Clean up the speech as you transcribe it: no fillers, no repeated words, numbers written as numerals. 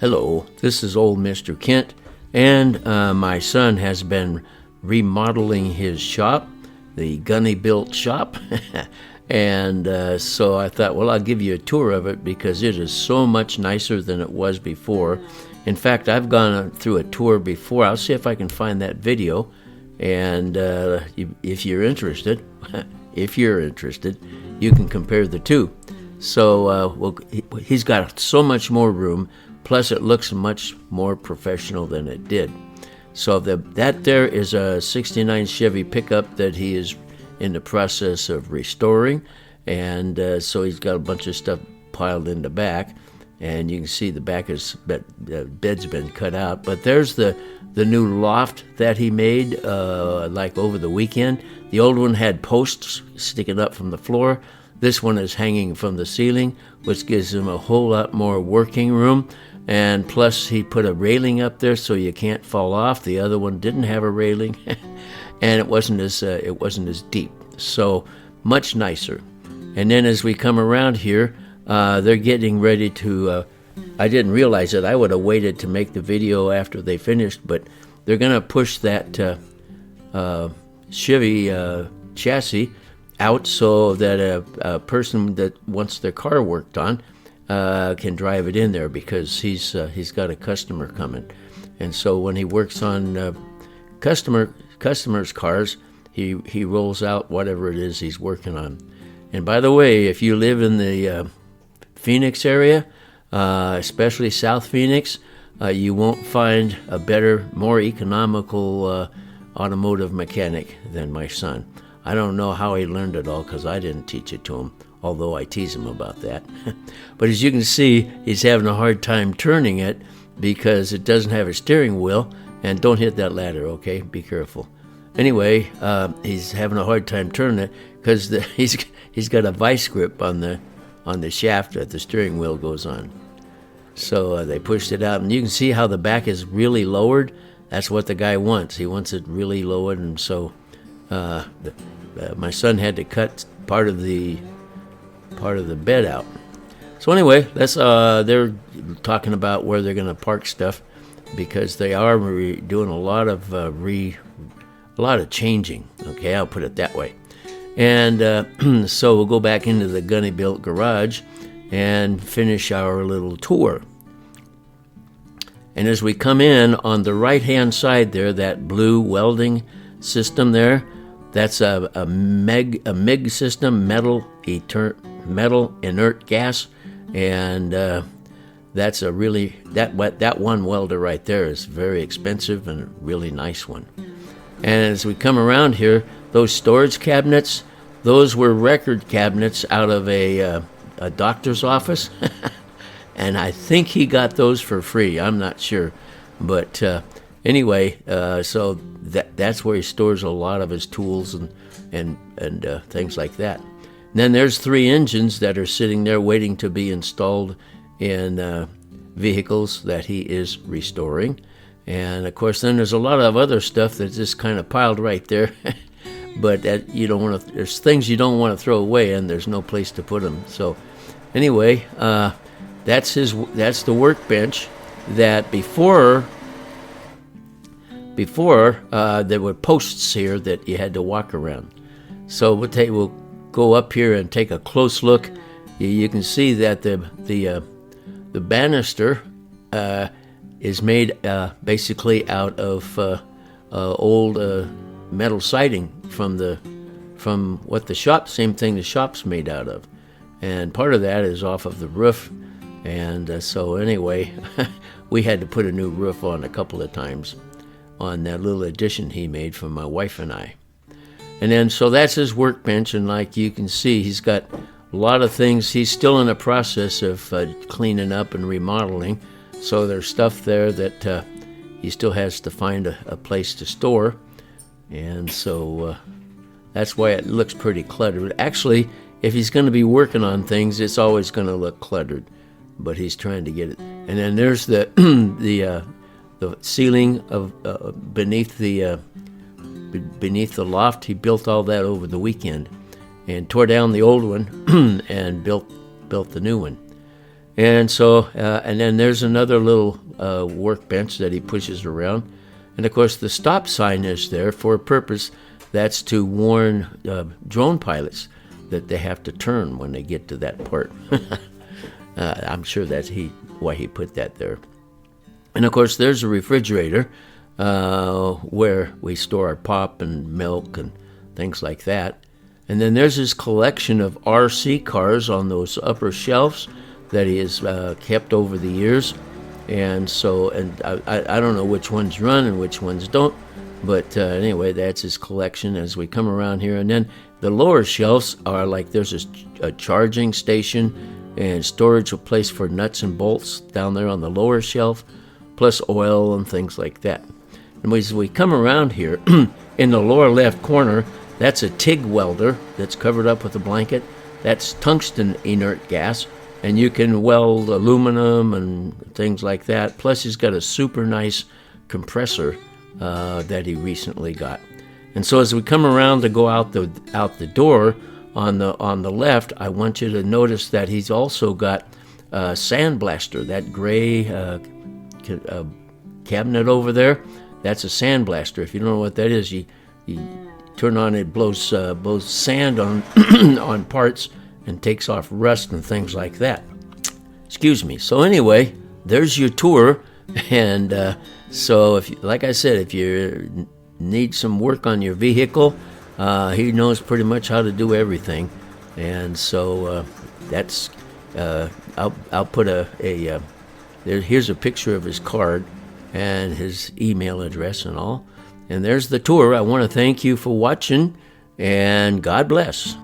Hello, this is old Mr. Kent, and my son has been remodeling his shop, the Gunny Built shop, and so I thought, well, I'll give you a tour of it because it is so much nicer than it was before. In fact, I've gone through a tour before. I'll see if I can find that video, and if you're interested, you can compare the two. So he's got so much more room. Plus, it looks much more professional than it did. So that there is a 69 Chevy pickup that he is in the process of restoring. And so he's got a bunch of stuff piled in the back. And you can see the back bed's been cut out. But there's the new loft that he made like over the weekend. The old one had posts sticking up from the floor. This one is hanging from the ceiling, which gives him a whole lot more working room. And plus, he put a railing up there so you can't fall off. The other one didn't have a railing, and it wasn't as deep. So much nicer. And then as we come around here, they're getting ready to. I didn't realize it. I would have waited to make the video after they finished, but they're going to push that Chevy chassis out so that a person that wants their car worked on can drive it in there, because he's got a customer coming. And so when he works on customers' cars, he rolls out whatever it is he's working on. And by the way, if you live in the Phoenix area, especially South Phoenix, you won't find a better, more economical automotive mechanic than my son. I don't know how he learned it all, because I didn't teach it to him, although I tease him about that. But as you can see, he's having a hard time turning it because it doesn't have a steering wheel. And don't hit that ladder, okay? Be careful. Anyway, he's having a hard time turning it because he's got a vice grip on the shaft that the steering wheel goes on. So they pushed it out, and you can see how the back is really lowered. That's what the guy wants. He wants it really lowered, and so my son had to cut part of the bed out. So anyway, they're talking about where they're going to park stuff, because they are doing a lot of changing. Okay, I'll put it that way. And so we'll go back into the Gunny Built garage and finish our little tour. And as we come in on the right-hand side there, that blue welding system there, that's a MIG system, metal inert gas, and that's a really that one welder right there is very expensive and a really nice one. And as we come around here, those storage cabinets, those were record cabinets out of a doctor's office, and I think he got those for free. I'm not sure, but anyway, so that's where he stores a lot of his tools and things like that. And then there's 3 engines that are sitting there waiting to be installed in vehicles that he is restoring. And of course, then there's a lot of other stuff that's just kind of piled right there. But that you don't want to. There's things you don't want to throw away, and there's no place to put them. So anyway, that's the workbench that before there were posts here that you had to walk around. So we'll go up here and take a close look. You can see that the banister is made basically out of old metal siding from what the shop, same thing the shop's made out of, and part of that is off of the roof. And so anyway, we had to put a new roof on a couple of times on that little addition he made for my wife and I. And then so that's his workbench, and like you can see, he's got a lot of things. He's still in the process of cleaning up and remodeling, so there's stuff there that he still has to find a place to store. And so that's why it looks pretty cluttered. Actually, if he's going to be working on things, it's always going to look cluttered, but he's trying to get it. And then there's the ceiling of beneath the loft. He built all that over the weekend and tore down the old one and built the new one. And so, and then there's another little workbench that he pushes around. And of course, the stop sign is there for a purpose. That's to warn drone pilots that they have to turn when they get to that part. I'm sure that's why he put that there. And of course, there's a refrigerator where we store our pop and milk and things like that. And then there's his collection of RC cars on those upper shelves that he has kept over the years. And so, and I don't know which ones run and which ones don't, but anyway, that's his collection as we come around here. And then the lower shelves are like there's a charging station and storage, a place for nuts and bolts down there on the lower shelf, plus oil and things like that. And as we come around here, in the lower left corner, that's a TIG welder that's covered up with a blanket. That's tungsten inert gas, and you can weld aluminum and things like that. Plus, he's got a super nice compressor that he recently got. And so, as we come around to go out the door on the left, I want you to notice that he's also got a sandblaster. That gray cabinet over there, that's a sandblaster. If you don't know what that is, you turn on it, blows sand on on parts and takes off rust and things like that. Excuse me. So anyway, there's your tour. And so, like I said, if you need some work on your vehicle, he knows pretty much how to do everything. And so that's I'll put here's a picture of his card and his email address and all. And there's the tour. I want to thank you for watching, and God bless.